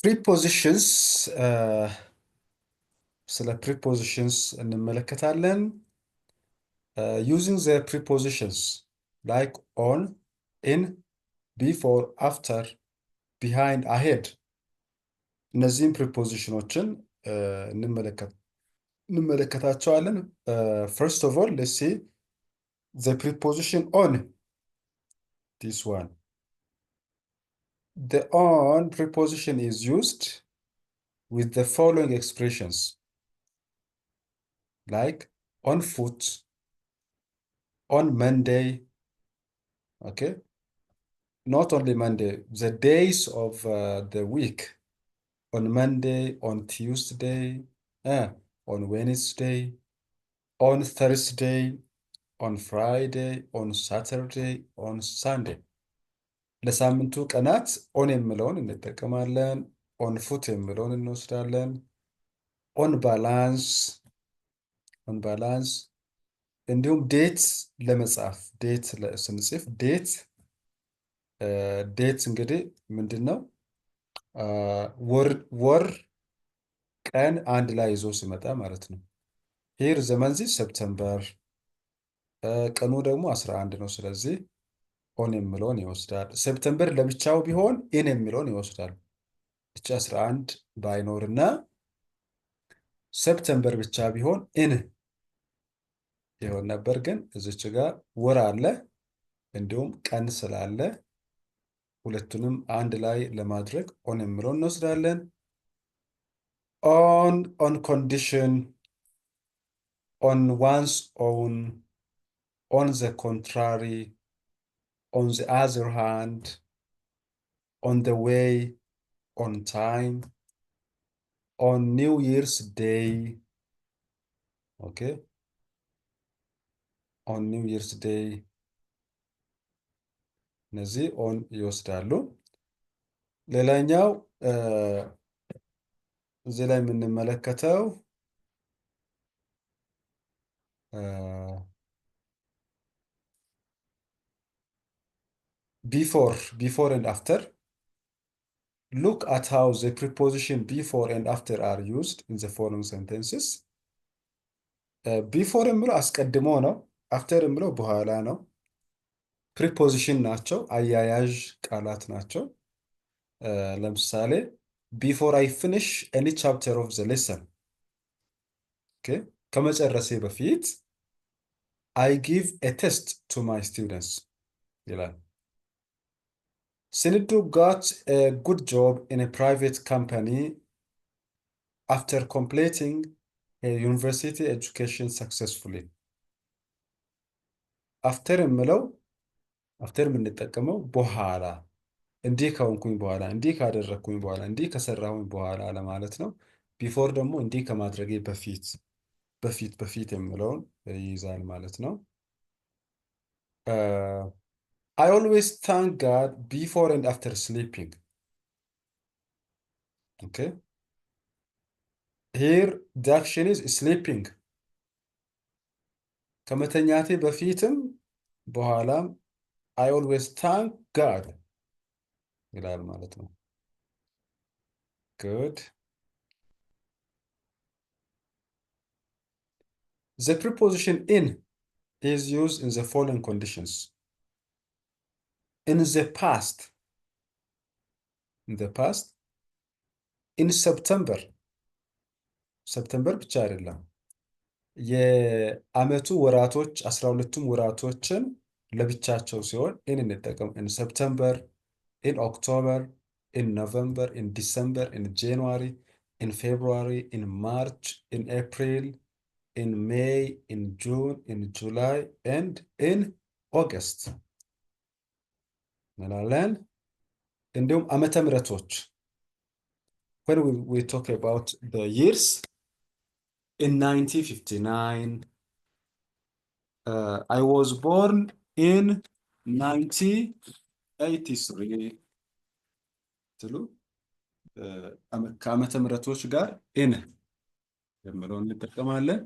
ፕሪፖዚሽንስ ስለ ፕሪፖዚሽንስ እንመለከታለን። ዩዚንግ ዘ ፕሪፖዚሽንስ ላይክ ኦን፣ ኢን፣ ቢፎር፣ አፍተር፣ ቢሃይንድ፣ አሄድ እነዚህም ፕሪፖዚሽኖችን እንመለከታቸዋለን። ፈርስት ኦፍ ኦል ሌትስ ሲ ዘ ፕሪፖዚሽን ኦን ዲስ ዋን The on preposition is used with the following expressions like on foot, on Monday, okay? Not only Monday, the days of the week, on Monday, on Tuesday, on Wednesday, on Thursday, on Friday, on Saturday, on Sunday. ለሳምንቱ ቀናት ኦን የምለውን እንጠቀማለን። ኦን ፉት የምለውን እንወስዳለን። ኦን ባላንስ እንዲሁም ዴት ለመጻፍ ዴት ስንጽፍ ዴት እንግዲህ ምንድን ነው? ወር ቀን አንድ ላይ ይዞ ሲመጣ ማለት ነው። ሂር ዘመንዚ ሰፕተምበር፣ ቀኑ ደግሞ 11 ነው። ስለዚህ ኦን የሚለውን ይወስዳል። ሴፕተምበር ለብቻው ቢሆን ኢን የሚለውን ይወስዳል። ብቻ 11 ባይኖርና ሴፕተምበር ብቻ ቢሆን ኢን ይሆን ነበር። ግን እዚች ጋር ወር አለ እንዲሁም ቀን ስላለ ሁለቱንም አንድ ላይ ለማድረግ ኦን የሚለውን እንወስዳለን። ኦን ኮንዲሽን፣ ኦን ዋንስ ኦውን፣ ኦን ዘ ኮንትራሪ፣ on the other hand, on the way, on time, on New Year's Day, okay? On New Year's Day, እነዚህ ኦን ይወስዳሉ። ሌላኛው እዚህ ላይ የምንመለከተው before and after. Look at how the preposition before and after are used in the following sentences. Before የምለው አስቀድሞ ነው። after የምለው በኋላ ነው። ፕሪፖዚሽን ናቸው፣ አያያዥ ቃላት ናቸው። ለምሳሌ before I finish any chapter of the lesson, okay? ከመጨረሴ በፊት I give a test to my students ይላል። Sinidu got a good job in a private company after completing a university education successfully. After የምንጠቀመው በኋላ እንዲህ ከሆንኩኝ በኋላ፣ እንዲህ ካደረግኩኝ በኋላ፣ እንዲህ ከሰራሁኝ በኋላ ለማለት ነው። ቢፎር ደግሞ እንዲህ ከማድረጌ በፊት የምለውን ይይዛል ማለት ነው። I always thank God before and after sleeping. Okay. Here the action is sleeping. ከመተኛቴ በፊትም በኋላም I always thank God ይላል ማለት ነው። Good. The preposition in is used in the following conditions. In the past, in September ብቻ አይደለም። የአመቱ ወራቶች 12ቱም ወራቶችን ለብቻቸው ሲሆን in እንጠቀም። in September, in October, in November, in December, in January, in February, in March, in April, in May, in June, in July, and in August እንላለን። እንዲሁም ዓመተ ምሕረቶች when we talk about the years, in 1959, I was born in 1983 ትሉ ከዓመተ ምሕረቶች ጋር in የምለውን እንጠቀማለን።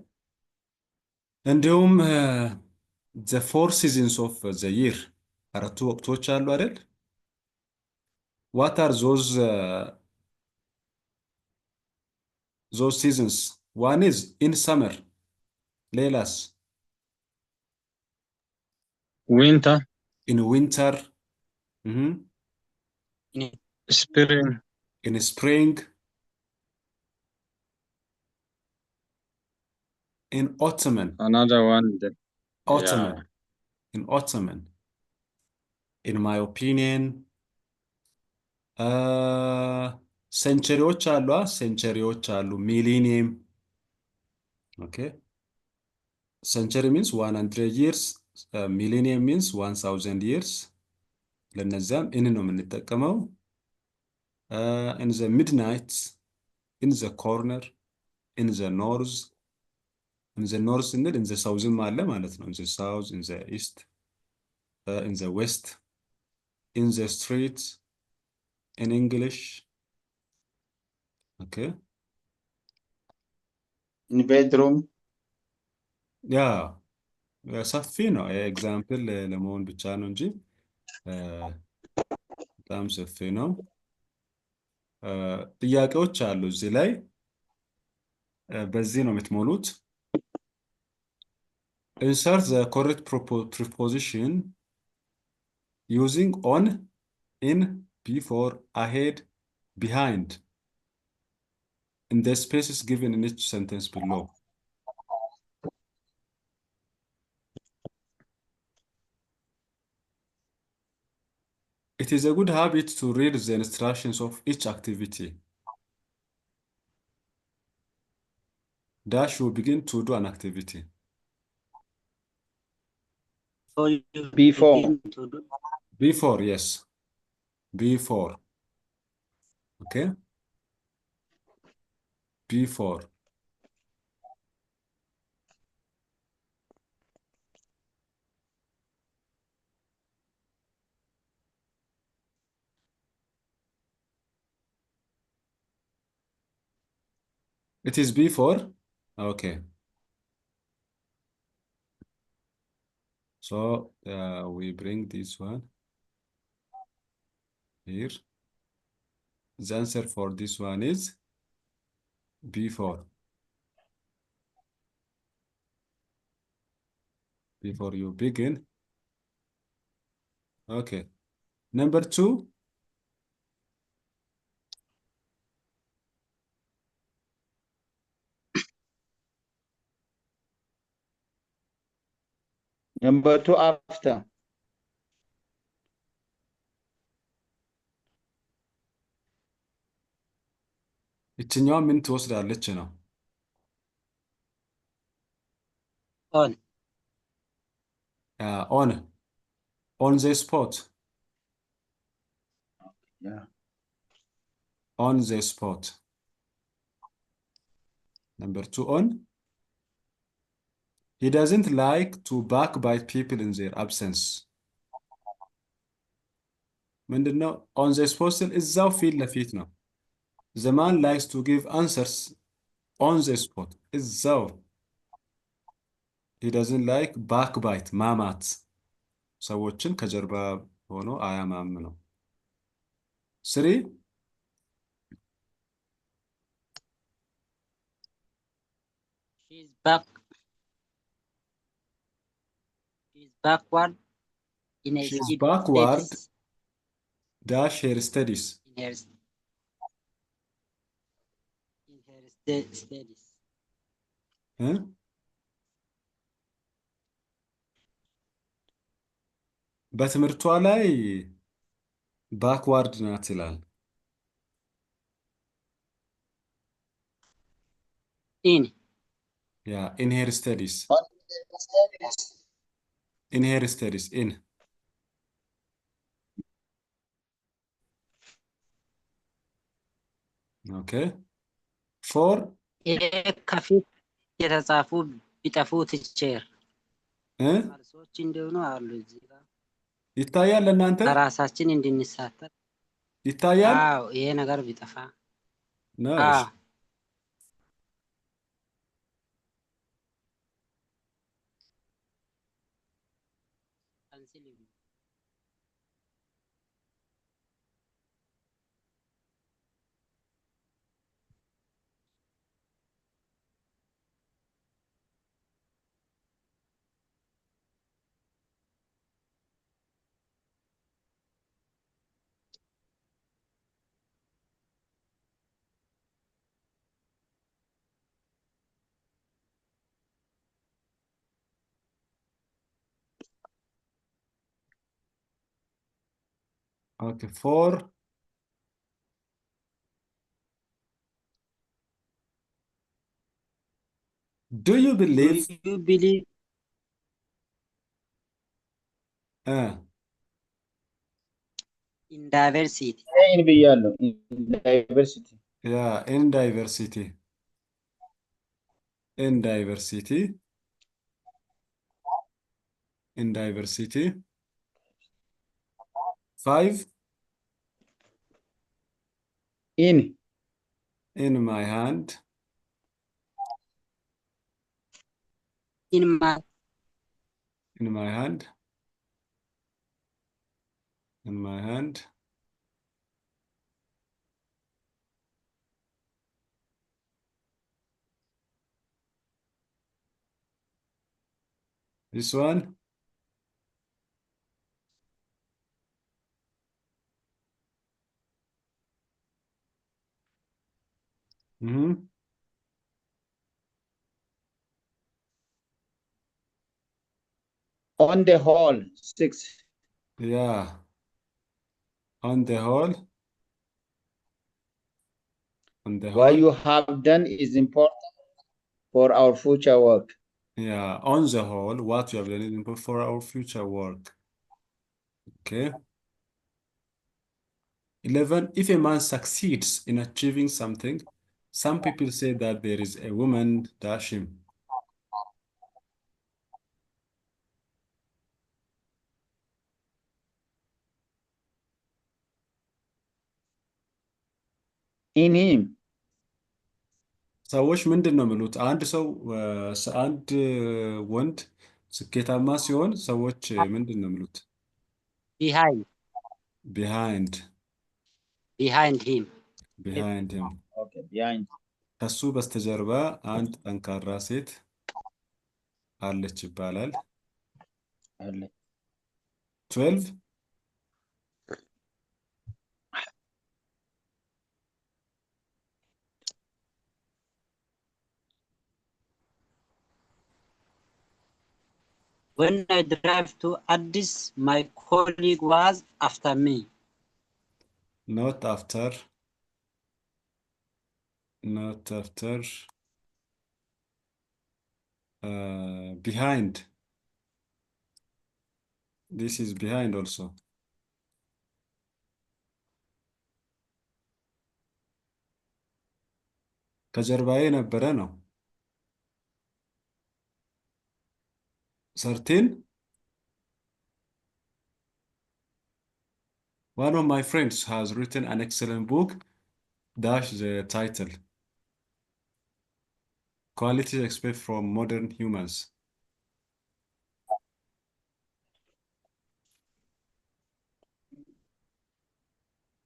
እንዲሁም the 4 seasons of the year, አራቱ ወቅቶች አሉ አይደል? What are those those seasons. One is in summer. ሌላስ? winter, in winter. Mhm. spring, in spring. in autumn. another one. autumn. Yeah. in autumn. in my opinion ሴንቸሪዎች አሉ ሴንቸሪዎች አሉ ሚሊኒየም ኦኬ century means 100 years millennium means 1000 years ለነዛም in ነው የምንጠቀመው in the midnight in the corner in the north in the north ስንል in the southም አለ ማለት ነው in the south in the east in the west in the street in English okay in bedroom ያ ሰፊ ነው ኤግዛምፕል ለመሆን ብቻ ነው እንጂ በጣም ሰፊ ነው ጥያቄዎች አሉ እዚህ ላይ በዚህ ነው የምትሞሉት insert the correct preposition using on in before ahead behind in the spaces given in each sentence below it is a good habit to read the instructions of each activity dash will begin to do an activity So you Before. begin to do. before yes before okay before it is before okay so we bring this one here the answer for this one is before you begin okay number 2 number 2 after ይችኛዋ ምን ትወስዳለች ነው On. on the spot yeah on the spot number 2 on he doesn't like to backbite people in their absence ምንድነው on the spot ስል እዛው ፊት ለፊት ነው the man likes to give answers on the spot እዛው he doesn't like backbite ማማት ሰዎችን ከጀርባ ሆኖ አያማም ነው 3 She's back. She's backward in her she's backward dash her studies in her studies. በትምህርቷ ላይ ባክዋርድ ናት ይላል In. yeah in her studies in her studies in okay 4 ከፊት የተጻፉ ቢጠፉ ቲቸር መልሶች እንደሆኑ አሉ እዚህ ጋር ይታያል ለእናንተ ራሳችን እንድንሳተፍ ይታያል አዎ ይሄ ነገር ቢጠፋ ነው አዎ Okay, for do you Do believe you believe uh, in diversity? ይህን ብያለሁ። ዳይቨርሲቲ yeah, in diversity. In diversity. In diversity. 5 ኢን in my hand. In my In my hand. In my hand. This one. Mm-hmm. on the whole 6 Yeah. On the whole. On the what whole. you have done is important for our future work. Yeah. On the whole, what you have done is important for our future work. Okay. 11. If a man succeeds in achieving something, some people say that there is a woman dash him. in him ሰዎች ምንድን ነው የሚሉት? አንድ ወንድ ስኬታማ ሲሆን ሰዎች ምንድን ነው የሚሉት? behind ቢሃይንድ him. ቢሃይንድ ሂም okay behind ከሱ በስተጀርባ አንድ ጠንካራ ሴት አለች ይባላል። አለ 12 When I drive to Addis, my colleague was after me. not after behind. This is behind also. ከጀርባዬ ነበረ ነው። 13 One of my friends has written an excellent book dash the title Qualities Expect from Modern Humans.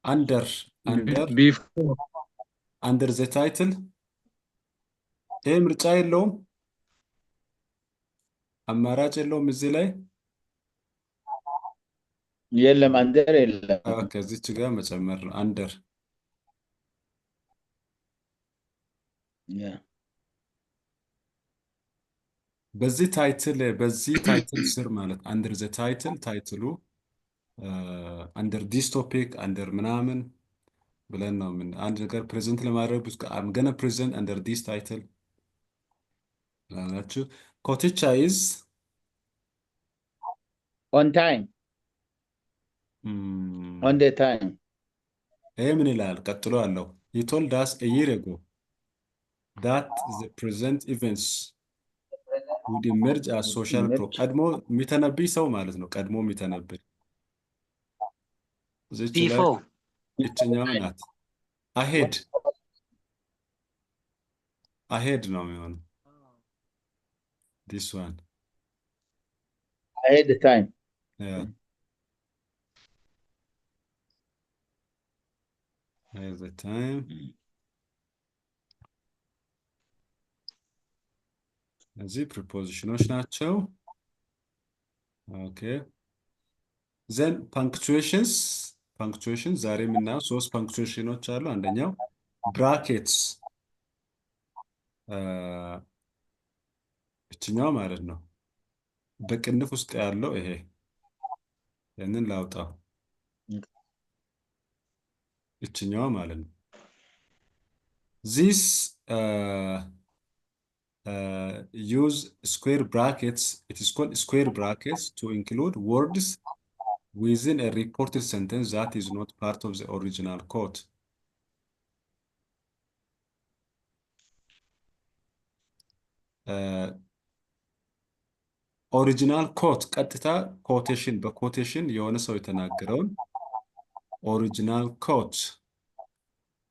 Under before under the title ይሄ ምርጫ የለውም፣ አማራጭ የለውም እዚህ ላይ የለም አንደር የለም ከዚች ጋር መጨመር ነው። አንደር በዚህ ታይትል ስር ማለት አንደር ዘ ታይትሉ አንደር ዲስ ቶፒክ አንደር ምናምን ብለን ነው ምን አንድ ነገር ፕሬዘንት ለማድረግ I'm gonna present under this title ላላችሁ ኮቲቻ is on time on the time ይሄ ምን ይላል? ቀጥሎ አለው he told us a year ago that the present events would emerge as social ቀድሞ የሚተነብይ ሰው ማለት ነው። ቀድሞ የሚተነብይ እዚች ላይ Before እችኛዋ ናት። ahead ነው የሚሆነው። this one ahead the time yeah ahead the time እዚህ ፕሪፖዚሽኖች ናቸው። ኦኬ ዘን ፓንክቹዌሽን ዛሬ የምናየው 3 ፓንክቹዌሽኖች አሉ። አንደኛው ብራኬትስ እችኛው ማለት ነው በቅንፍ ውስጥ ያለው ይሄ ያንን ላውጣው ይችኛዋ ማለት ነው። This use square brackets. It is called square brackets to include words within a reported sentence that is not part of the original quote. ኦሪጂናል ኮት ቀጥታ ኮቴሽን በኮቴሽን የሆነ ሰው የተናገረውን ኦሪጂናል ኮት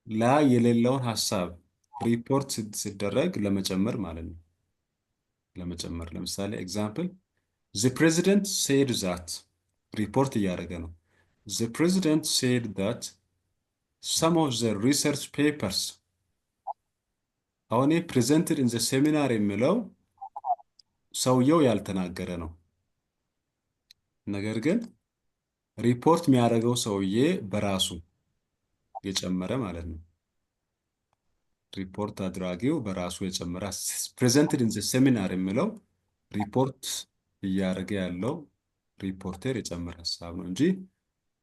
ላይ የሌለውን ሀሳብ ሪፖርት ሲደረግ ለመጨመር ማለት ነው። ለመጨመር ለምሳሌ ኤግዛምፕል the president said that ሪፖርት እያደረገ ነው። the president said that some of the research papers አሁን presented in the seminar የሚለው ሰውየው ያልተናገረ ነው። ነገር ግን ሪፖርት የሚያደርገው ሰውዬ በራሱ የጨመረ ማለት ነው። ሪፖርት አድራጊው በራሱ የጨመረ presented in the seminar የሚለው ሪፖርት እያደረገ ያለው ሪፖርተር የጨመረ ሀሳብ ነው እንጂ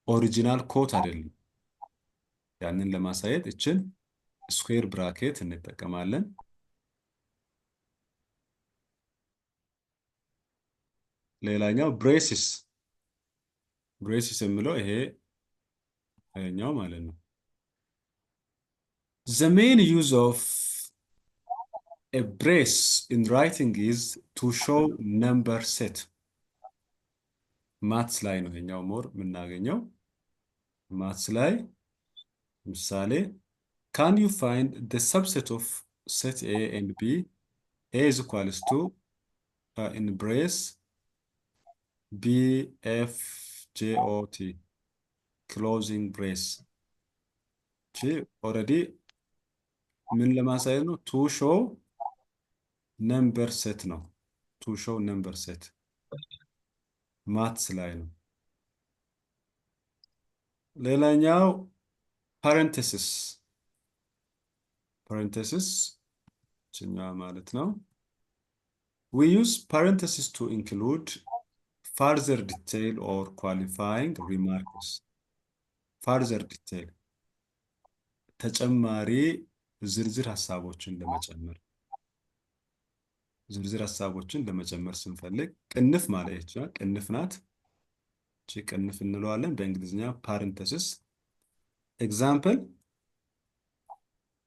ኦሪጂናል ኮት አይደለም። ያንን ለማሳየት እችን ስኩዌር ብራኬት እንጠቀማለን። ሌላኛው ብሬሲስ የሚለው ይሄኛው ማለት ነው። The main use of a brace in writing is to show number set. ማትስ ላይ ነው ይሄኛው ሞር የምናገኘው። ማትስ ላይ ምሳሌ can you find the subset of set A and B? A is equals to in brace B F J O T closing brace. already ምን ለማሳየት ነው? to show number set ነው። to show number set ማትስ ላይ ነው። ሌላኛው parenthesis ችኛዋ ማለት ነው። we use parenthesis to include further detail or qualifying remarks. further detail ተጨማሪ ዝርዝር ሀሳቦችን ለመጨመር ስንፈልግ ቅንፍ ማለት ይችላል። ቅንፍ ናት። እቺ ቅንፍ እንለዋለን በእንግሊዝኛ parenthesis። ኤግዛምፕል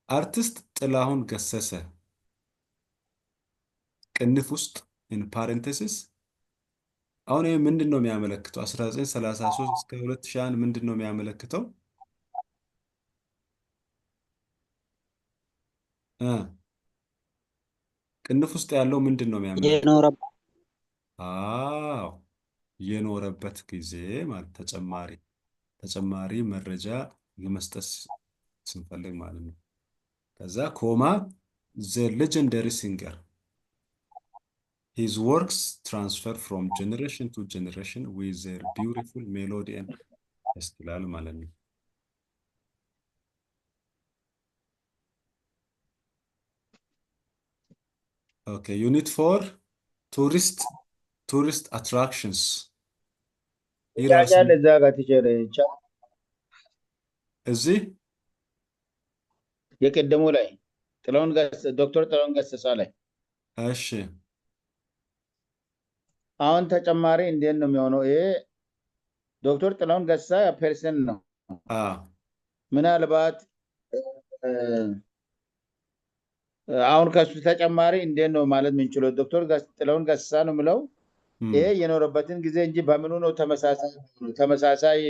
አርቲስት ጥላሁን ገሰሰ ቅንፍ ውስጥ in parenthesis። አሁን ይሄ ምንድን ነው የሚያመለክተው? 1933 እስከ 2001 ምንድን ነው የሚያመለክተው? ቅንፍ ውስጥ ያለው ምንድን ነው የሚያመለክተው? የኖረበት ጊዜ ማለት ተጨማሪ መረጃ ለመስጠት ስንፈልግ ማለት ነው። ከዛ ኮማ the legendary singer his works transfer from generation to generation with their beautiful melody and ይላል ማለት ነው። Okay, unit 4 tourist attractions. ያያለ እዛ ጋር ቲቸር እዚህ የቀደሙ ላይ ዶክተር ጥላሁን ገሰሰ ላይ እሺ አሁን ተጨማሪ እንዴት ነው የሚሆነው? ይሄ ዶክተር ጥላሁን ገሰሰ ፐርሰን ነው። ምናልባት አሁን ከሱ ተጨማሪ እንዴት ነው ማለት የምንችለው? ዶክተር ጥላሁን ገሰሰ ነው የምለው ይሄ የኖረበትን ጊዜ እንጂ በምኑ ነው ተመሳሳይ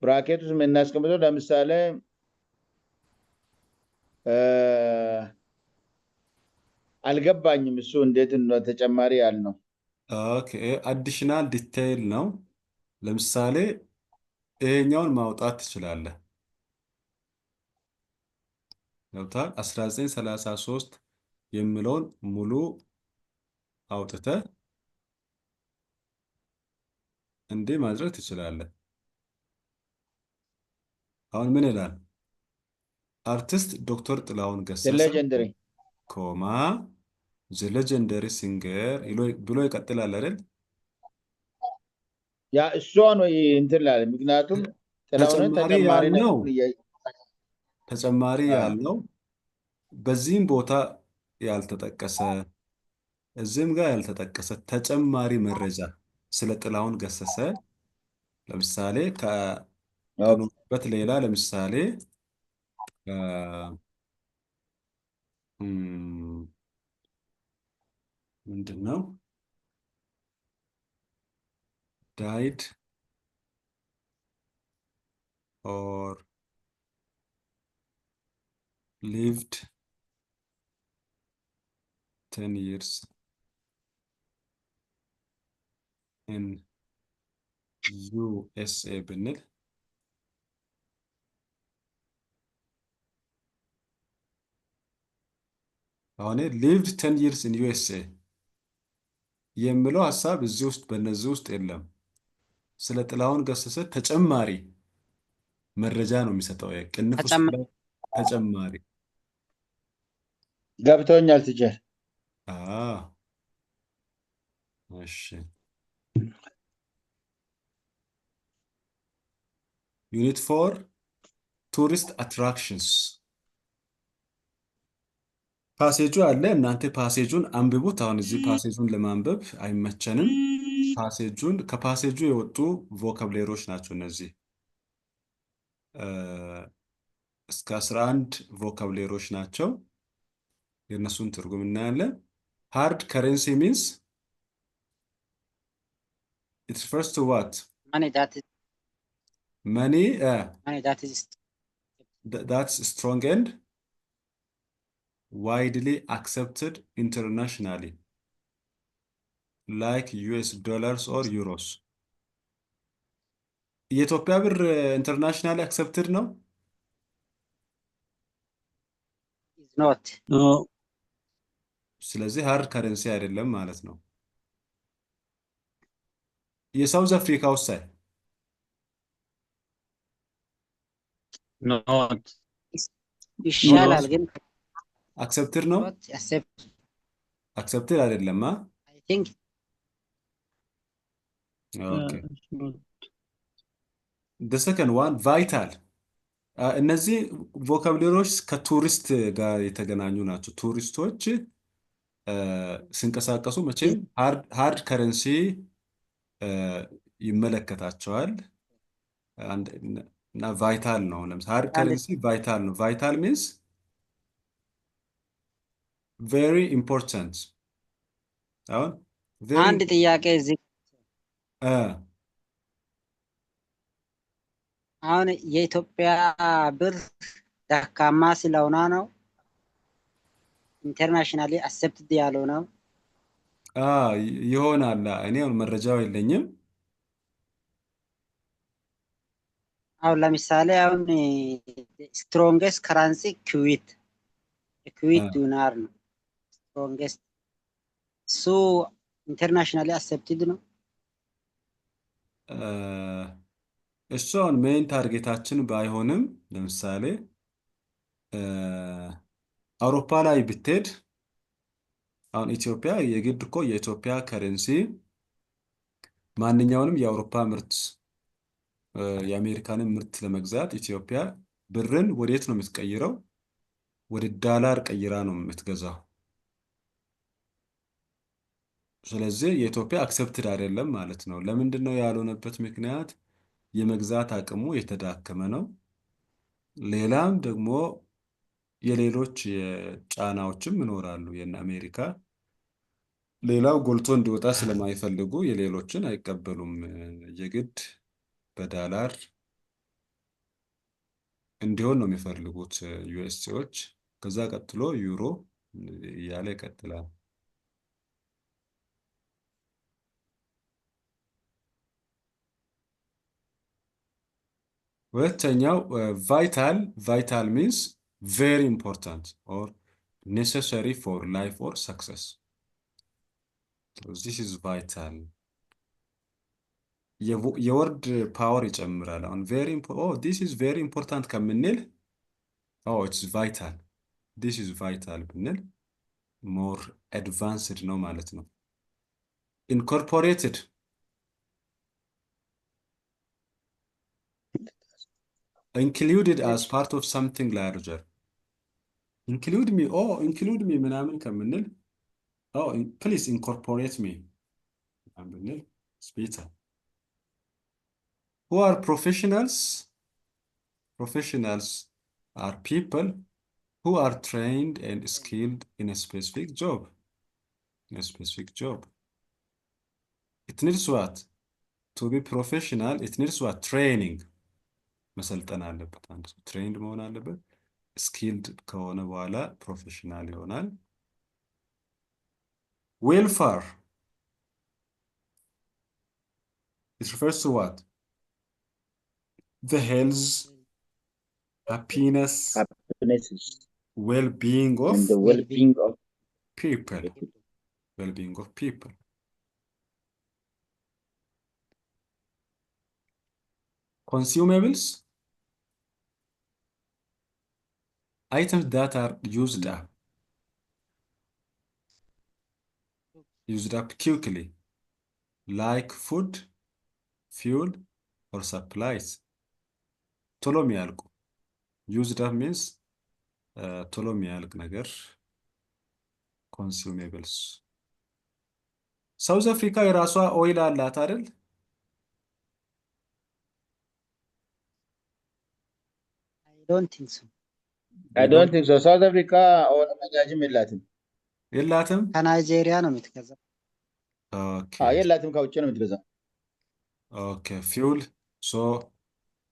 ብራኬት ውስጥ የምናስቀምጠው? ለምሳሌ አልገባኝም። እሱ እንዴት ነው ተጨማሪ ያልነው? ኦኬ አዲሽናል ዲቴይል ነው። ለምሳሌ ይሄኛውን ማውጣት ትችላለህ። ገብቷል? 1933 የሚለውን ሙሉ አውጥተህ እንዲህ ማድረግ ትችላለህ። አሁን ምን ይላል? አርቲስት ዶክተር ጥላሁን ገሰሰ ኮማ the legendary singer ብሎ ይቀጥላል አይደል? ያ እሷ ነው እንትን ላለ ምክንያቱም ጥላሁን ተጨማሪ ነው ተጨማሪ ያልነው በዚህም ቦታ ያልተጠቀሰ እዚህም ጋር ያልተጠቀሰ ተጨማሪ መረጃ ስለ ጥላሁን ገሰሰ ለምሳሌ ከኖርበት ሌላ ለምሳሌ ምንድን ነው died or lived 10 years in USA ብንል አሁን lived 10 years in USA የሚለው ሐሳብ እዚህ ውስጥ በእነዚህ ውስጥ የለም። ስለ ጥላሁን ገሰሰ ተጨማሪ መረጃ ነው የሚሰጠው። ቅንፍ ውስጥ ላይ ተጨማሪ ገብቶኛል ቲቸር። እሺ ዩኒት 4 ቱሪስት አትራክሽንስ ፓሴጁ አለ። እናንተ ፓሴጁን አንብቡት። አሁን እዚህ ፓሴጁን ለማንበብ አይመቸንም። ከፓሴጁ የወጡ ቮካብሌሮች ናቸው እነዚህ። እስከ 11 ቮካብሌሮች ናቸው። የእነሱን ትርጉም እናያለን። ሃርድ ከረንሲ ሚንስ it refers to what? Money that is money that's strong and widely accepted internationally like US dollars or euros. የኢትዮጵያ ብር ኢንተርናሽናሊ አክሰፕትድ ነው? is not. No. ስለዚህ ሃርድ ከረንሲ አይደለም ማለት ነው። የሳውዝ አፍሪካ ውስጥ Not. ይሻላል ግን አክሰፕትድ ነው? not accept. አክሰፕትድ አይደለም። I think ኦኬ the second one vital እነዚህ ቮካብሌሮች ከቱሪስት ጋር የተገናኙ ናቸው። ቱሪስቶች ሲንቀሳቀሱ መቼም ሃርድ ከረንሲ ይመለከታቸዋል እና ቫይታል ነው። ለምሳሌ ሃርድ ከረንሲ ቫይታል ነው። ቫይታል ሚንስ ቬሪ ኢምፖርታንት። አሁን አንድ ጥያቄ እዚህ አሁን የኢትዮጵያ ብር ደካማ ስለሆነ ነው ኢንተርናሽናሊ አክሰፕትድ ያልሆነው ይሆናል። እኔ አሁን መረጃው የለኝም። አሁን ለምሳሌ አሁን ስትሮንገስት ከረንሲ ኩዌት ዲናር ነው ስትሮንገስት ሱ ኢንተርናሽናሊ አክሰፕትድ ነው። እሱ አሁን ሜይን ታርጌታችን ባይሆንም ለምሳሌ አውሮፓ ላይ ብትሄድ አሁን ኢትዮጵያ የግድ እኮ የኢትዮጵያ ከረንሲ ማንኛውንም የአውሮፓ ምርት የአሜሪካንን ምርት ለመግዛት ኢትዮጵያ ብርን ወዴት ነው የምትቀይረው? ወደ ዳላር ቀይራ ነው የምትገዛው። ስለዚህ የኢትዮጵያ አክሰፕትድ አይደለም ማለት ነው። ለምንድን ነው ያልሆነበት ምክንያት? የመግዛት አቅሙ የተዳከመ ነው። ሌላም ደግሞ የሌሎች ጫናዎችም ይኖራሉ። የነ አሜሪካ ሌላው ጎልቶ እንዲወጣ ስለማይፈልጉ የሌሎችን አይቀበሉም። የግድ በዳላር እንዲሆን ነው የሚፈልጉት ዩኤስሲዎች። ከዛ ቀጥሎ ዩሮ እያለ ይቀጥላል። ሁለተኛው ቫይታል ሚንስ ቬሪ ኢምፖርታንት ኦር ኔሰሰሪ ፎር ላይፍ ኦር ሰክሰስ። ዚስ ኢዝ ቫይታል። የወርድ ፓወር ይጨምራል። አሁን ዲስ ኢዝ ቬሪ ኢምፖርታንት ከምንል ኢትስ ቫይታል ዲስ ኢዝ ቫይታል ብንል ሞር አድቫንስድ ነው ማለት ነው። ኢንኮርፖሬትድ included as part of something larger. include me ምናምን ከምንል please incorporate me ብንል it's better. Who are professionals? Professionals are people who are trained and skilled in a specific job. In a specific job. It needs what? To be professional, it needs what? Training. መሰልጠን አለበት አንድ ሰው ትሬንድ መሆን አለበት። ስኪልድ ከሆነ በኋላ ፕሮፌሽናል ይሆናል። ዌልፋር it refers to what? The health, happiness, well-being of and the well-being of people. Well-being of people. Consumables, items that are used up quickly, like food, fuel, or supplies. ቶሎ የሚያልቁ used up means ቶሎ የሚያልቅ ነገር consumables. ሳውዝ አፍሪካ የራሷ ኦይል አላት አይደል? I don't think so. I don't think so. South Africa or ነዳጅም የላትም የላትም? ከናይጄሪያ ነው የምትገዛው። የላትም ከውጭ ነው የምትገዛው። Okay, fuel. So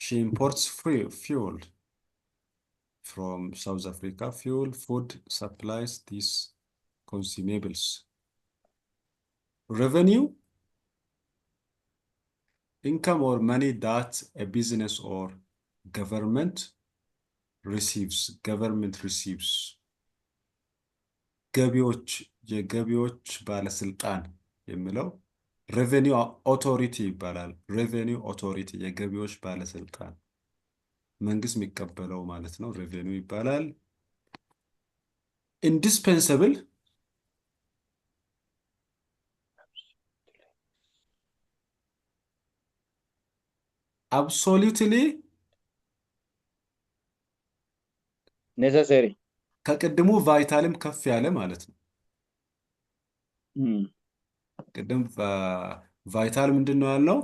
she imports fuel from South Africa. Fuel, food, supplies, these consumables. Revenue, income or money that a business or government receives. Government receives. ገቢዎች የገቢዎች ባለስልጣን የሚለው ሬቨኒው ኦቶሪቲ ይባላል። ሬቨኒው ኦቶሪቲ የገቢዎች ባለስልጣን መንግስት የሚቀበለው ማለት ነው። ሬቨኒው ይባላል። ኢንዲስፔንሰብል አብሶሉትሊ ኔሰሰሪ ከቅድሙ ቫይታልም ከፍ ያለ ማለት ነው። ቅድም ቫይታል ምንድን ነው ያልነው?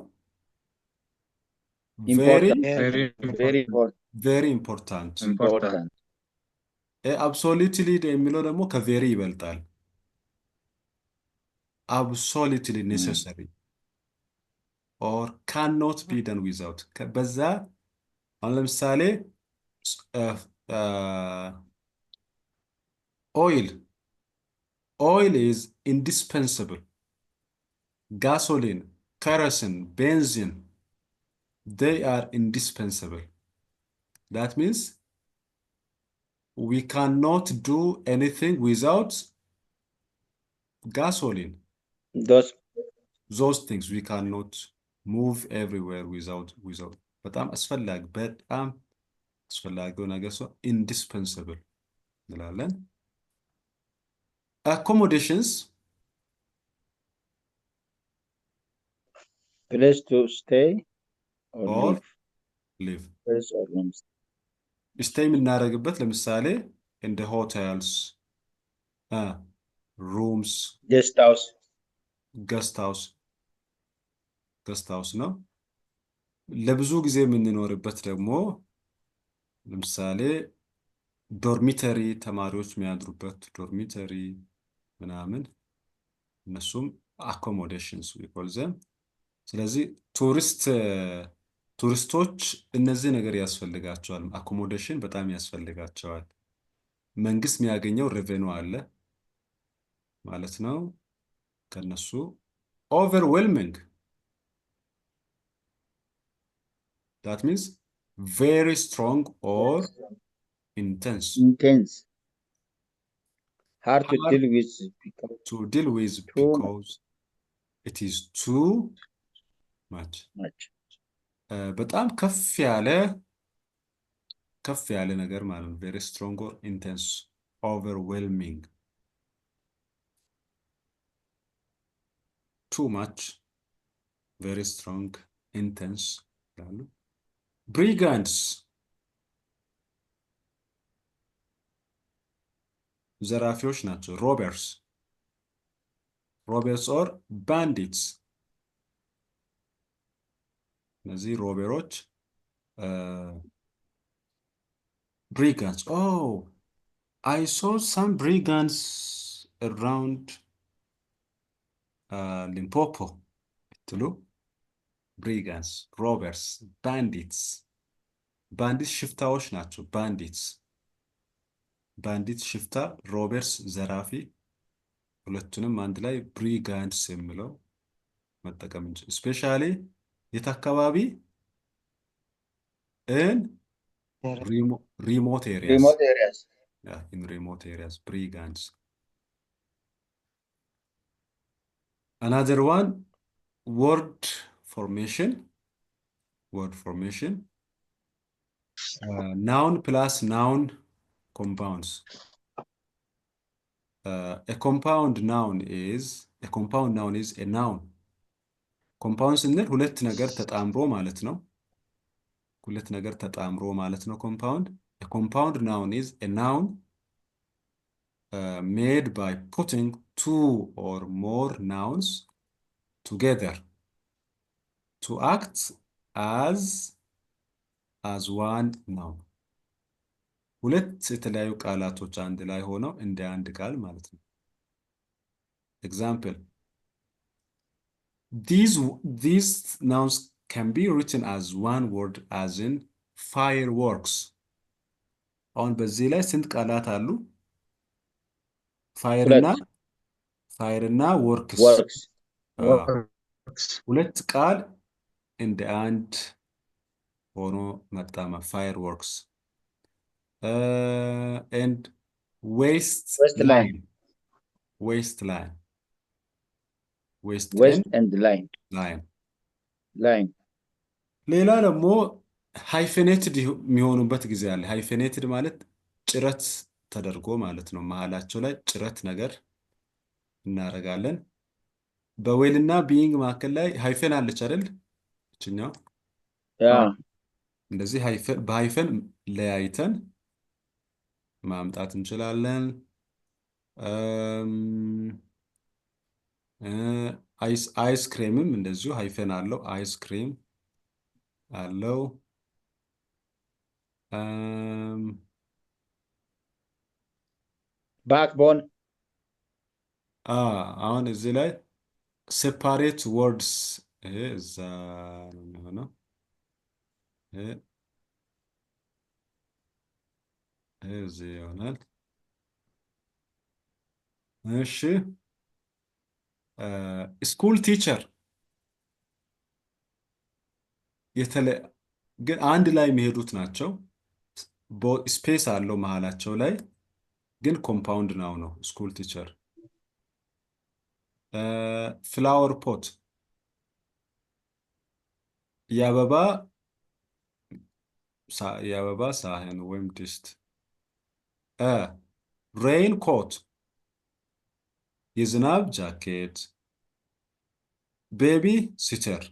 ቬሪ ኢምፖርታንት። አብሶሉትሊ የሚለው ደግሞ ከቬሪ ይበልጣል። አብሶሉትሊ ኔሰሰሪ ኦር ካንኖት ቢ ደን ዊዛውት። በዛ አሁን ለምሳሌ oil is indispensable. Gasoline, kerosene, benzene, they are indispensable. That means we cannot do anything without gasoline. Those things we cannot move everywhere without. በጣም አስፈላጊው ነገር ሰው indispensable እንላለን። Accommodations, place to stay or live. place or room. stay የምናደርግበት ለምሳሌ እንደ ሆቴልስ፣ rooms, guest house ነው። ለብዙ ጊዜ የምንኖርበት ደግሞ ለምሳሌ ዶርሚተሪ፣ ተማሪዎች የሚያድሩበት ዶርሚተሪ ምናምን እነሱም accommodations we call them። ስለዚህ ቱሪስቶች እነዚህ ነገር ያስፈልጋቸዋል። አኮሞዴሽን በጣም ያስፈልጋቸዋል። መንግስት የሚያገኘው ሬቨኒው አለ ማለት ነው ከነሱ። overwhelming, that means very strong or intense. Hard to deal with because it is too much. በጣም ከፍ ያለ ነገር ማለት ነው። very strong or intense, overwhelming, too much, very strong, intense. brigands, ዘራፊዎች ናቸው። ሮበርስ ኦር ባንዲትስ። እነዚህ ሮበሮች ብሪጋንስ I saw some brigands around Limpopo ትሉ ብሪጋንስ ሮበርስ ባንዲትስ ሽፍታዎች ናቸው። ባንዲት ሽፍታ፣ ሮበርስ ዘራፊ፣ ሁለቱንም አንድ ላይ ብሪጋንድስ የሚለው መጠቀም እንችላለን። ስፔሻሊ የት አካባቢ? remote areas. Yeah, in remote areas, brigands. Another one, word formation. Noun plus noun compounds. A compound noun is a noun. Compound ስንል ሁለት ነገር ተጣምሮ ማለት ነው። compound. A compound noun is a noun made by putting two or more nouns together to act as one noun. ሁለት የተለያዩ ቃላቶች አንድ ላይ ሆነው እንደ አንድ ቃል ማለት ነው። Example: these nouns can be written as one word, as in fireworks. አሁን በዚህ ላይ ስንት ቃላት አሉ? ፋየር እና ወርክስ ሁለት ቃል እንደ አንድ ሆኖ መጣማ fireworks. And waistline. ሌላ ደግሞ ሃይፌኔትድ የሚሆኑበት ጊዜ አለ። ሃይፌኔትድ ማለት ጭረት ተደርጎ ማለት ነው። መሃላቸው ላይ ጭረት ነገር እናደርጋለን። በዌል እና ቢይንግ መካከል ላይ ሃይፌን አለች አይደል? እችኛው እንደዚህ በሃይፈን ለያይተን ማምጣት እንችላለን። አይስክሬምም እንደዚሁ ሃይፈን አለው። አይስክሬም አለው። ባክቦን አሁን እዚህ ላይ ሴፓሬት ወርድስ ይሄ እዛ ነው የሚሆነው። እዚህ ይሆናል። እሺ ስኩል ቲቸር ግን አንድ ላይ የሚሄዱት ናቸው። ስፔስ አለው መሃላቸው ላይ ግን ኮምፓውንድ ነው። ስኩል ቲቸር። ፍላወር ፖት የአበባ ሳህን ወይም ድስት። ሬይን ኮት የዝናብ ጃኬት። ቤቢ ሲተር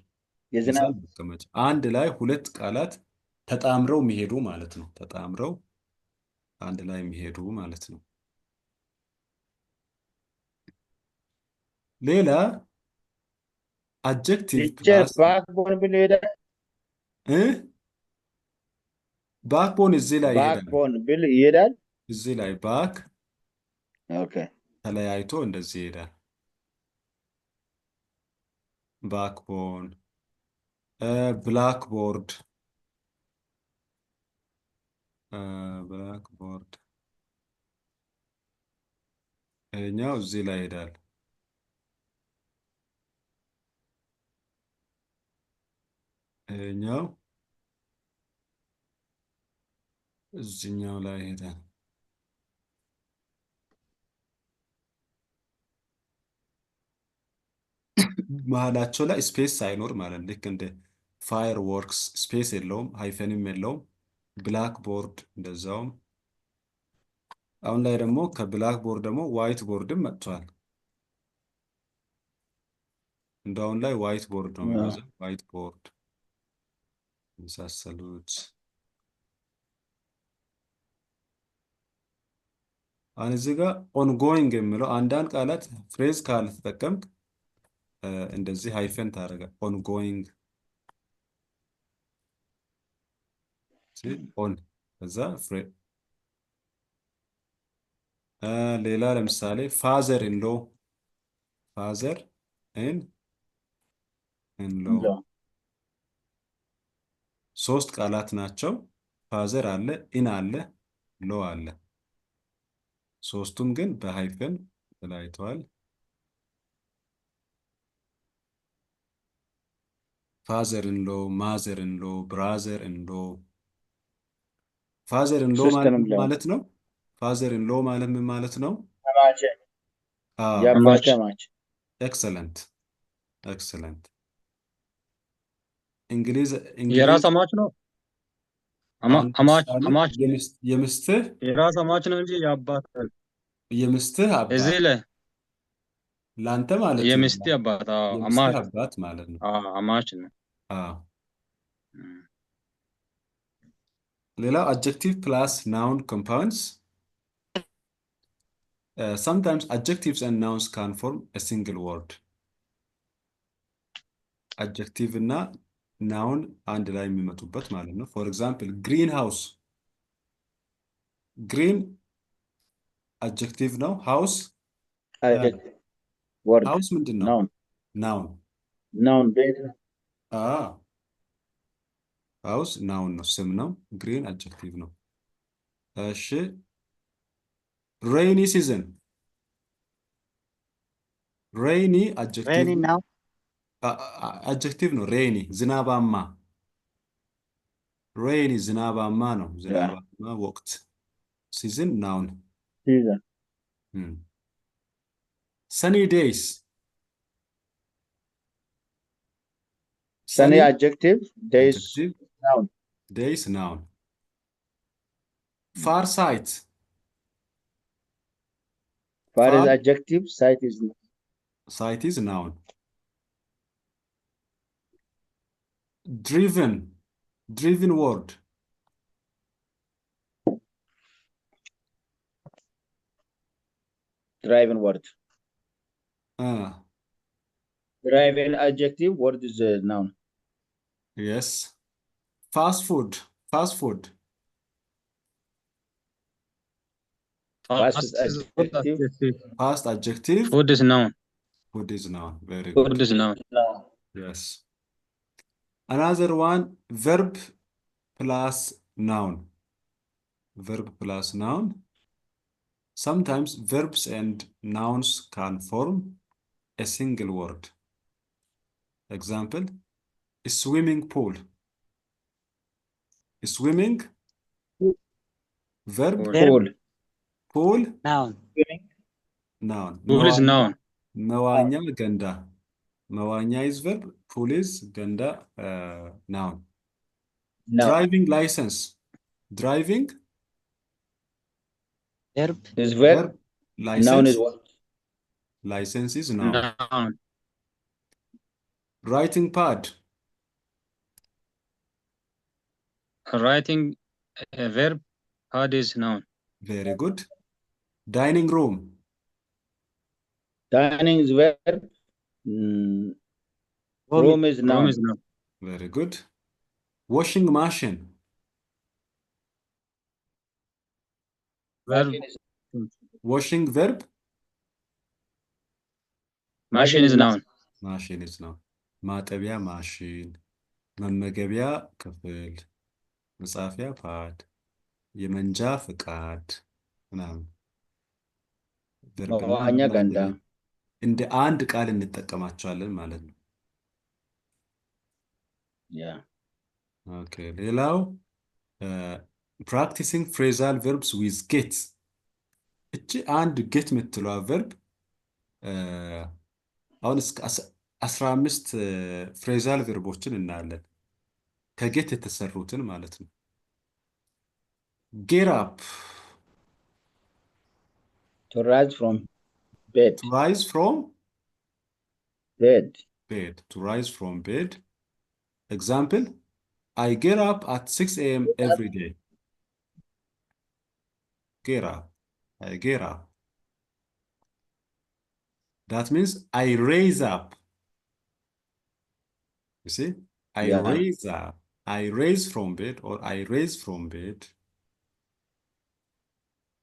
የዝናብ መቀመጫ። አንድ ላይ ሁለት ቃላት ተጣምረው የሚሄዱ ማለት ነው። አንድ ላይ የሚሄዱ ማለት ነው። ሌላ አጀክቲቭ ባክቦን ብል ይሄዳል። ባክቦን እዚህ ላይ ይሄዳል። እዚህ ላይ ባክ ኦኬ ተለያይቶ እንደዚህ ይሄዳል። ባክቦን። ብላክቦርድ ይሄኛው እዚህ ላይ ይሄዳል። ይሄኛው እዚህኛው ላይ ይሄዳል። መሃላቸው ላይ ስፔስ ሳይኖር ማለት ልክ እንደ ፋየር ወርክስ ስፔስ የለውም፣ ሃይፈንም የለውም። ብላክ ቦርድ እንደዛውም። አሁን ላይ ደግሞ ከብላክ ቦርድ ደግሞ ዋይት ቦርድም መጥቷል። እንደአሁን ላይ ዋይት ቦርድ ነው የሚበዛው። ዋይት ቦርድ የመሳሰሉት። አሁን እዚህ ጋር ኦንጎይንግ የሚለው አንዳንድ ቃላት ፍሬዝ ካልተጠቀምክ እንደዚህ ሃይፈን ታደርጋ ኦንጎይንግ ኦን ከዛ ፍሬ ሌላ ለምሳሌ ፋዘር ኢን ሎ ፋዘር ኢን ሎ ሶስት ቃላት ናቸው። ፋዘር አለ፣ ኢን አለ፣ ሎ አለ። ሶስቱም ግን በሃይፈን ተለያይተዋል። ፋዘር ኢን ሎ፣ ማዘር ኢን ሎ፣ ብራዘር ኢን ሎ። ፋዘር ኢን ሎ ማለት ነው። ፋዘር ኢን ሎ ማለት ምን ማለት ነው? ኤክሰለንት ኤክሰለንት። እንግሊዝ የራስ አማች ነው። አማች የምስትህ የራስ አማች ነው እንጂ የአባት የምስትህ አባት እዚህ ላይ ላንተ ማለት ነው። የምስትህ አባት አማች አባት ማለት ነው። አማች ነው። ሌላው adjective plus noun compounds. Sometimes adjectives and nouns can form a single word. Adjective እና noun አንድ ላይ የሚመጡበት ማለት ነው። For example, greenhouse. Green adjective ነው። House word. House ምንድን ነው? Noun. Noun. House noun ነው፣ ስም ነው። Green adjective ነው። እሺ rainy season. Rainy adjective. Rainy now. Adjective ነው። rainy ዝናባማ። rainy ዝናባማ ነው። ዝናባማ ወቅት። season noun. Season. Sunny days. Sunny adjective. Days noun. Days noun. Far sight. Far is adjective. Sight is noun. Sight is noun. Driven. Driven word. Driven word. Driven adjective. Word is a noun. Yes. Fast food. Fast food. Fast is adjective. Fast adjective. Food is noun. Food is noun. Very Food good. is noun. Yes. Another one, verb plus noun. Verb plus noun. Sometimes verbs and nouns can form a single word. Example, a swimming pool. A swimming verb. Pool. Pool Noun. noun. Pool is noun. መዋኛ ገንዳ። መዋኛ is verb. Pool is ገንዳ noun. Driving license. Driving Verb. Is verb. License. Noun is what? License is noun. Noun. Writing pad. Writing a verb. Pad is noun. Very good. Dining room. Dining is verb. Room is noun. Room is noun. Very good. Washing machine. Verb. Washing verb. Machine is noun. Machine is noun. ማጠቢያ ማሽን፣ መመገቢያ ክፍል፣ መጻፊያ ፓድ፣ የመንጃ ፍቃድ ምናምን መዋኛ ገንዳ እንደ አንድ ቃል እንጠቀማቸዋለን ማለት ነው። ኦኬ ሌላው practicing phrasal verbs with get. እቺ አንድ get የምትለዋ verb አሁን እስከ 15 phrasal verboችን እናያለን ከget የተሰሩትን ማለት ነው። Get up. To rise from bed. To rise from bed. Bed. To rise from bed. Example, I get up at 6 a.m. every day. Get up. I get up. That means I raise up. You see? I Yeah. raise up. I raise from bed or I raise from bed.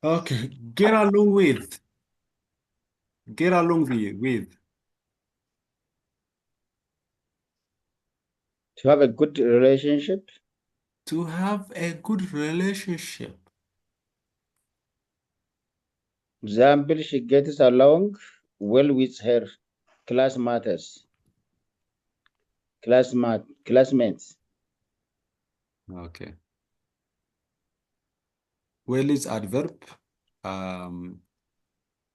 Okay. Get along with. Get along with. To have a good relationship. To have a good relationship. Example, she gets along well with her classmates. Okay. Well is adverb.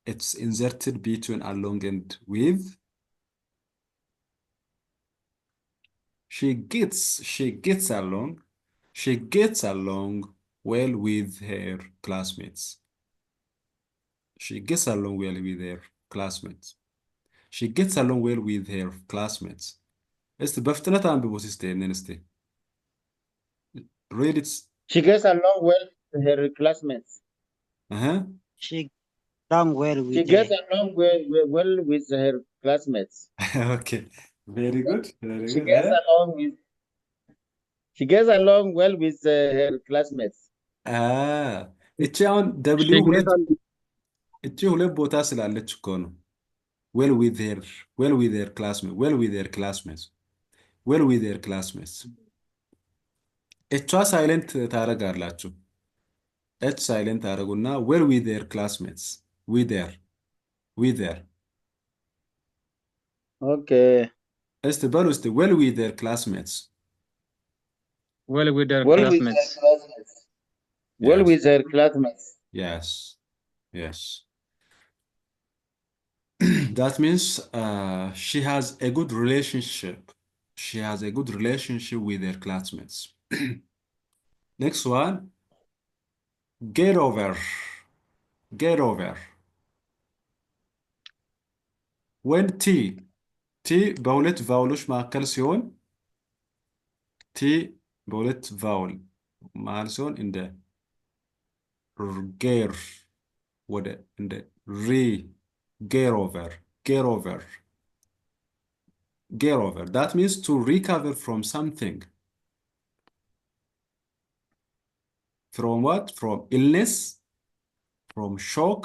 It's inserted between along and with. She gets along well with her classmates. She gets along well with her classmates. She gets along well with her classmates. እስቲ በፍጥነት አንብቡት እስቲ ይሄንን እስቲ read it. She gets along well with her classmates. She along well She with gets along well with her classmates. Okay, very good, very She good. gets along with. She gets along well with her classmates. እቺ አሁን ደብሊው እቺ ሁለት ቦታ ስላለች እኮ ነው። well with their classmates, well with their classmates. እቿ ሳይለንት ታረጋላችሁ። ኤች ሳይለንት ታረጉና well with their classmates, with their. Okay. እስቲ በሉ እስቲ well with their classmates. Well with their Well with classmates. her classmates. Well Yes. with her classmates. Yes. That means she has a good relationship. She has a good relationship with her classmates. Next one, get over. When T በሁለት ቫውሎች መካከል ሲሆን T በሁለት ቫውል መሃል ሲሆን እንደ ጌር ወደ እንደ ሪ get over. That means to recover from something. From what? From illness, from shock,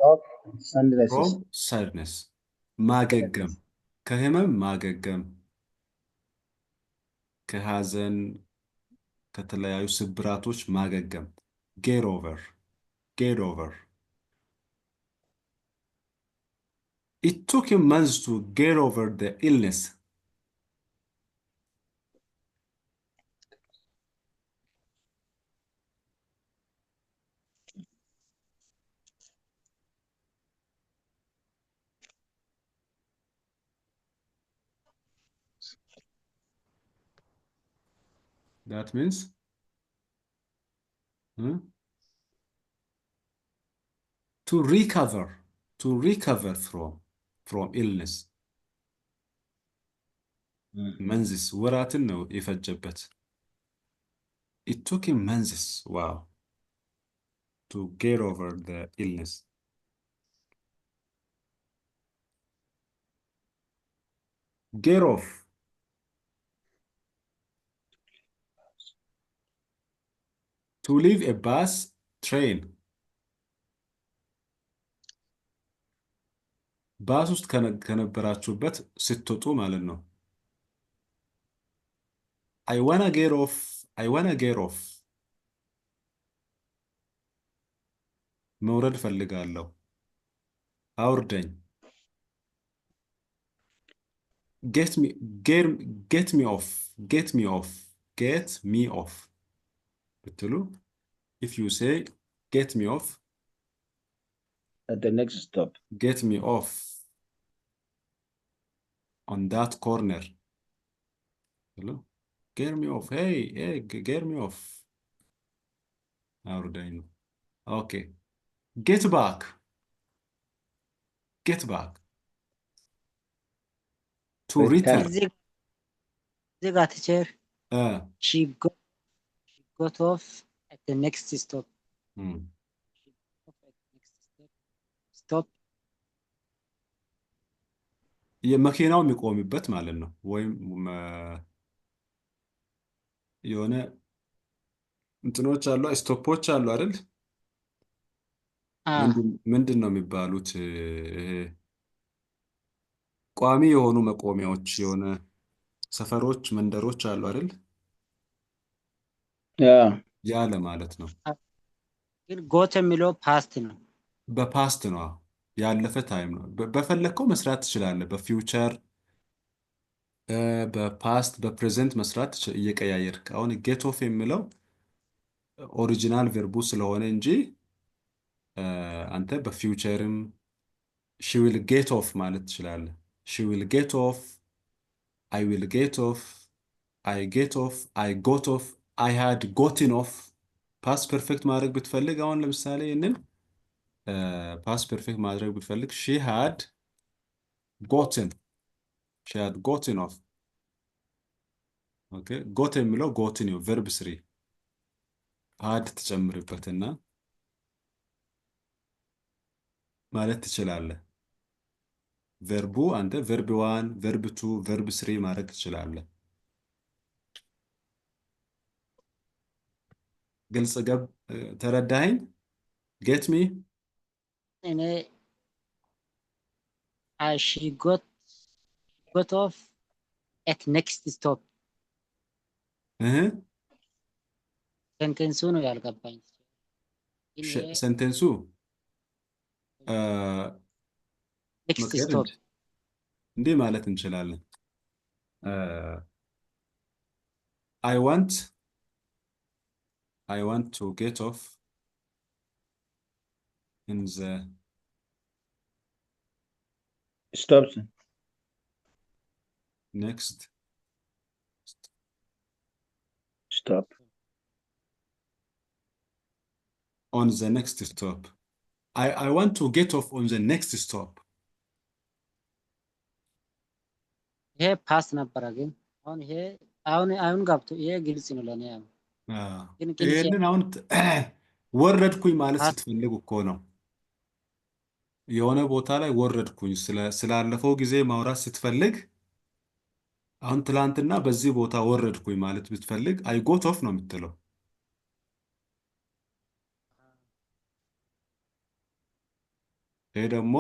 from sadness. ማገገም ከህመም ማገገም ከሐዘን ከተለያዩ ስብራቶች ማገገም get over. It took him months to get over the illness. That means to recover from illness. መንዝስ ወራትን ነው የፈጀበት። It took him months, wow, to get over the illness. Get off. To leave a bus, train. ባስ ውስጥ ከነበራችሁበት ስትወጡ ማለት ነው። I wanna get off. መውረድ ፈልጋለሁ። አውርደኝ። Get me off. ብትሉ if you say get me off at the next stop. Get me off on that corner. Hello? Get me off. Hey, get me off. አውርደኝ ነው። Okay. Get back. To return. They got a chair. She got off at the next stop. የመኪናው የሚቆምበት ማለት ነው። ወይም የሆነ እንትኖች አሉ፣ ስቶፖች አሉ አይደል? አ ምንድን ነው የሚባሉት? ይሄ ቋሚ የሆኑ መቆሚያዎች፣ የሆነ ሰፈሮች፣ መንደሮች አሉ አይደል? ያ ያ ለማለት ነው። ግን ጎት የሚለው ፓስት ነው። በፓስት ነው፣ ያለፈ ታይም ነው። በፈለግከው መስራት ትችላለህ። በፊውቸር፣ በፓስት፣ በፕሬዘንት መስራት እየቀያየርክ። አሁን ጌት ኦፍ የሚለው ኦሪጂናል ቨርቡ ስለሆነ እንጂ አንተ በፊውቸርም ሺ ዊል ጌት ኦፍ ማለት ትችላለህ። ሺ ዊል ጌት ኦፍ፣ አይ ዊል ጌት ኦፍ፣ አይ ጌት ኦፍ፣ አይ ጎት ኦፍ፣ አይ ሃድ ጎትን ኦፍ። ፓስት ፐርፌክት ማድረግ ብትፈልግ አሁን ለምሳሌ ይህንን ፓስት ፐርፌክት ማድረግ ብትፈልግ ሺ ሃድ ጎትን፣ ሺ ሃድ ጎትን ኦፍ። ኦኬ፣ ጎት የሚለው ጎትን ነው፣ ቨርብ ስሪ ሃድ ትጨምርበትና ማለት ትችላለህ። ቨርቡ አንተ ቨርብ ዋን፣ ቨርብ ቱ፣ ቨርብ ስሪ ማድረግ ትችላለህ። ግልጽ ተረዳኸኝ? ጌት ሚ? እኔ ሺ ጎት ኦፍ ኤት ኔክስት ስቶፕ ሴንቴንሱ ነው ያልገባኝ። ሰንቴንሱ ኔክስት ስቶፕ እንዲህ ማለት እንችላለን። አይ ዋንት ቱ ጌት ኦፍ ኢን ዘ ስቶፕ ኔክስት ስቶፕ on the next stop. I want to get off on the next stop. ይሄ ፓስት ነበረ፣ ግን አሁን ይሄ አሁን ገብቶ ይሄ ግልጽ ነው ለኔ። ግን ይሄንን አሁን ወረድኩኝ ማለት ስትፈልግ እኮ ነው። የሆነ ቦታ ላይ ወረድኩኝ ስላለፈው ጊዜ ማውራት ስትፈልግ፣ አሁን ትላንትና በዚህ ቦታ ወረድኩኝ ማለት ብትፈልግ አይ ጎት ኦፍ ነው የምትለው። ይሄ ደግሞ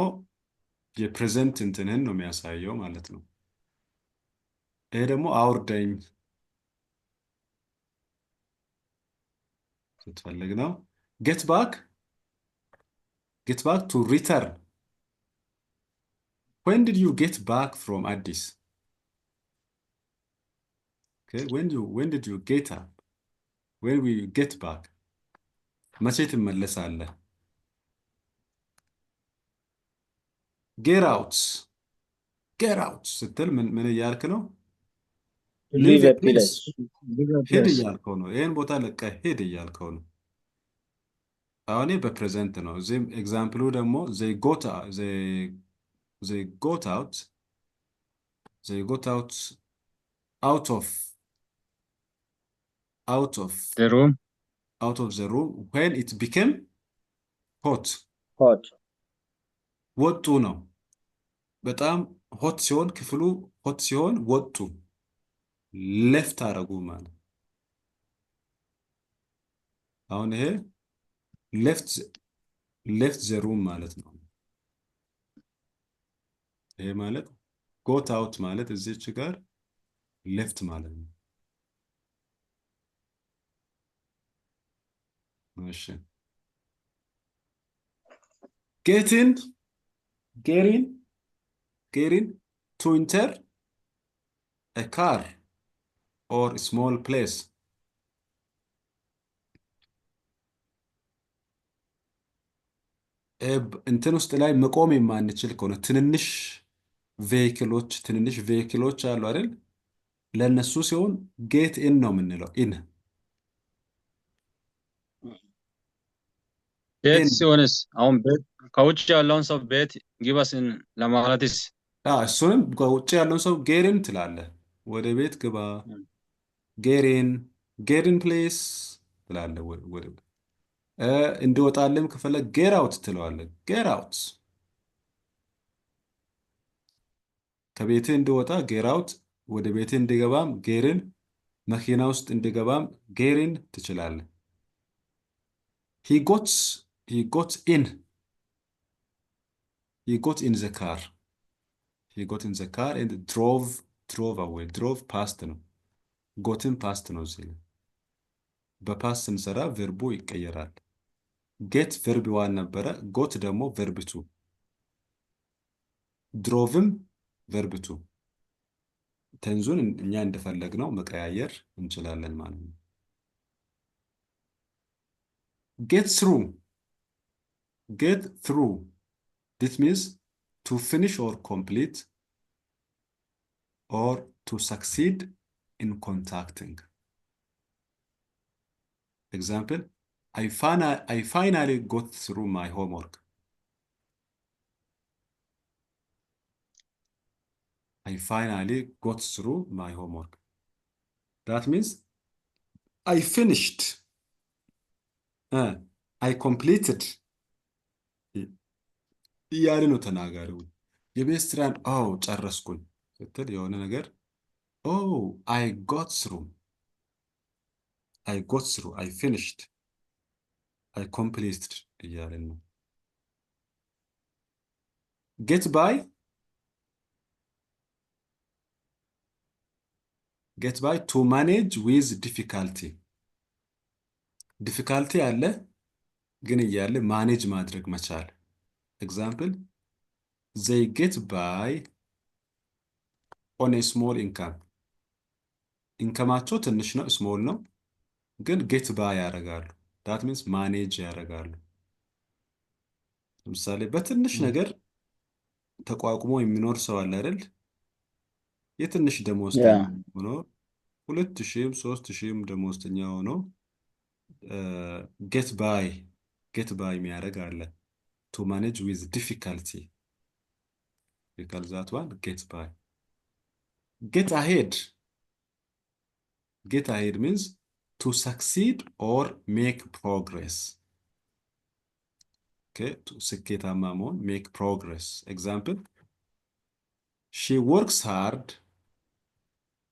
የፕሬዘንት እንትንህን ነው የሚያሳየው ማለት ነው። ይሄ ደግሞ አውርደኝ ስትፈልግ ነው። ጌት ባክ ቱ ሪተርን። when did you get back from Addis? Okay, when did you get up? when will you get back? መቼ ትመለሳለህ? ጌት አውት ስትል ምን እያልክ ነው? ሊቭ ፕሌስ፣ ሄድ እያልከው ነው። ይህን ቦታ ለቀህ ሄድ እያልከው ነው። አሁን በፕሬዘንት ነው። እዚህም ኤግዛምፕሉ ደግሞ they got out of the room when it became hot ወጡ ነው። በጣም ሆት ሲሆን ክፍሉ ሆት ሲሆን ወጡ፣ ሌፍት አረጉ ማለት። አሁን ይሄ ሌፍት ዘ ሩም ማለት ነው። ይሄ ማለት ጎት አውት ማለት እዚች ጋር ሌፍት ማለት ነው። እሺ ጌትን to enter a car or a small place. እንትን ውስጥ ላይ መቆም የማንችል ከሆነ ትንንሽ ቬሂክሎች አሉ አይደል? ለነሱ ሲሆን ጌት ኢን ነው የምንለው። ኢን ቤት ሲሆንስ አሁን ቤት ከውጭ ያለውን ሰው ቤት ግባስን ለማለትስ እሱንም ከውጭ ያለውን ሰው ጌሪን ትላለህ። ወደ ቤት ግባ፣ ጌሪን ፕሌስ ትላለህ። እንዲወጣልም ከፈለግ ጌር አውት ትለዋለህ። ጌር አውት ከቤቴ እንድወጣ ጌት አውት፣ ወደ ቤቴ እንድገባም ጌርን፣ መኪና ውስጥ እንድገባም ጌሪን ትችላለህ። he got he got in he got in the car he got in the car and drove away drove past ነው ጎትን ፓስት ነው እዚህ በፓስት ስንሰራ ቨርቡ ይቀየራል። ጌት ቨርብ ዋን ነበረ፣ ጎት ደግሞ ቨርብ ቱ፣ ድሮቭም ቨርብ ቱ። ቴንዙን እኛ እንደፈለግነው መቀያየር እንችላለን ማለት ነው። ጌት ትሩ this means to finish or complete or to succeed in contacting. Example, I finally got through my homework. I finally got through my homework. That means I finished. I completed. እያለ ነው ተናጋሪው። የቤት ስራን ጨረስኩኝ ስትል የሆነ ነገር I got through, I finished, I completed እያለን ነው። get by to manage with difficulty. ዲፊካልቲ አለ ግን እያለ ማኔጅ ማድረግ መቻል። ኤግዛምፕል they get by on a small income. ኢንከማቸው ትንሽ ነው፣ ስሞል ነው፣ ግን ጌት ባይ ያደርጋሉ። that means ማኔጅ ያደርጋሉ። ለምሳሌ በትንሽ ነገር ተቋቁሞ የሚኖር ሰው አለ አይደል? የትንሽ ደሞዝተኛ ሆኖ 2000ም 3000ም ደሞዝተኛ ሆኖ ጌት ባይ የሚያደርግ አለ። to manage with difficulty. We call that one get by. Get ahead means to succeed or make progress. Okay, to ስኬታማ መሆን make progress. Example, she works hard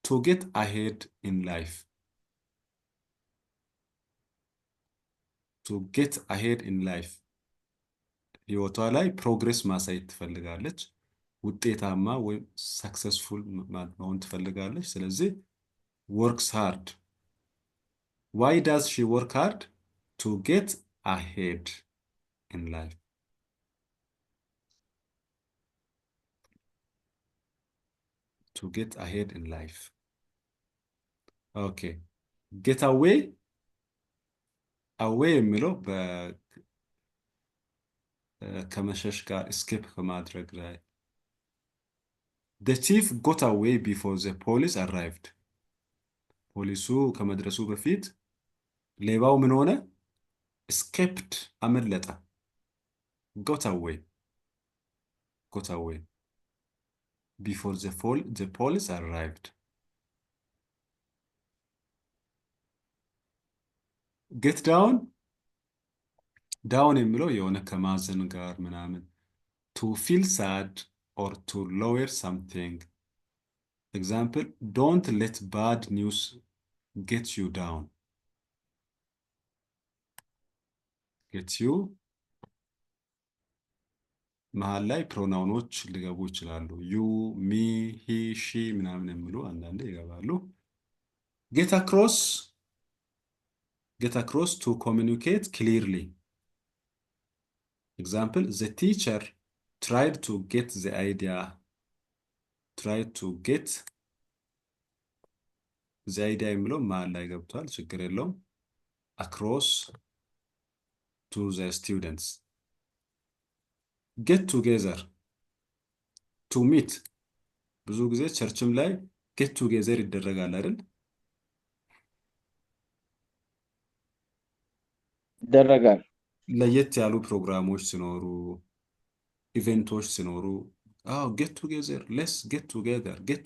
to get ahead in life. To get ahead in life. ህይወቷ ላይ ፕሮግሬስ ማሳየት ትፈልጋለች፣ ውጤታማ ወይም ሰክሰስፉል መሆን ትፈልጋለች። ስለዚህ works hard. Why does she work hard? To get ahead in life. To get ahead in life. Okay. Get away የሚለው ከመሸሽ ጋር escape ከማድረግ ላይ። The thief got away before the police arrived. ፖሊሱ ከመድረሱ በፊት ሌባው ምን ሆነ? escaped አመለጠ። got away before the police arrived. get down የሚለው የሆነ ከማዘን ጋር ምናምን to feel sad or to lower something. Example, don't let bad news get you down. መሀል ላይ ፕሮናውኖች ሊገቡ ይችላሉ። ዩ፣ ሚ፣ ሂ፣ ሺ ምናምን የሚሉ አንዳንዴ ይገባሉ። get across to communicate clearly. Example, the teacher tried to get the idea የሚለው መሀል ላይ ገብቷል፣ ችግር የለውም። across to the students. get together to meet ብዙ ጊዜ ቸርችም ላይ get together ይደረጋል አይደል? ይደረጋል። ለየት ያሉ ፕሮግራሞች ሲኖሩ፣ ኢቨንቶች ሲኖሩ get together, let's get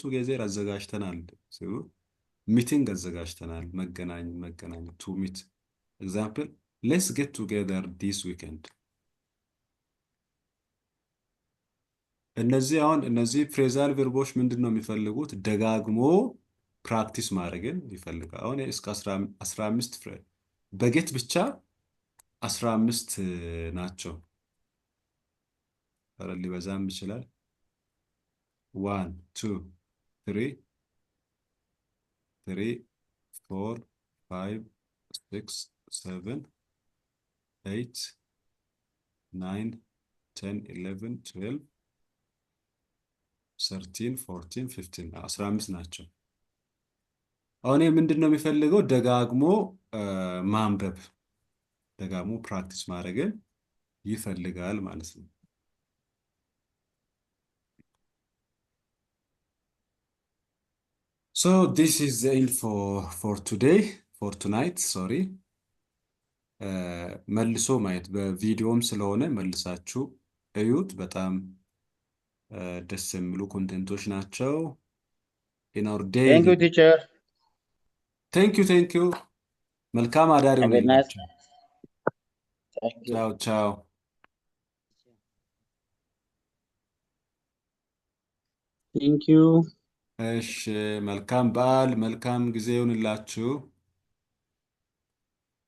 together አዘጋጅተናል ሲሉ ሚቲንግ አዘጋጅተናል፣ መገናኘት to meet. Example, let's get together this weekend. እነዚህ ፍሬዛል ቨርቦች ምንድን ነው የሚፈልጉት? ደጋግሞ ፕራክቲስ ማድረግን ይፈልጋል። አሁን እስከ 15 በጌት ብቻ 15 ናቸው። ኧረ ሊበዛም ይችላል። 1 2 3 4 5 6 7 8 9 10 11 12 13 14 15 15 ናቸው። አሁን ምንድን ነው የሚፈልገው? ደጋግሞ ማንበብ፣ ደጋግሞ ፕራክቲስ ማድረግን ይፈልጋል ማለት ነው። So this is the info for today, for tonight, sorry. መልሶ ማየት በቪዲዮም ስለሆነ መልሳችሁ እዩት። በጣም ደስ የሚሉ ኮንቴንቶች ናቸው። in our Thank you, daily teacher. thank you መልካም አዳር Have a nice ይሁንላችሁ። Thank you. ቻው ቻው። Thank you. እሺ መልካም በዓል፣ መልካም ጊዜ ይሁንላችሁ።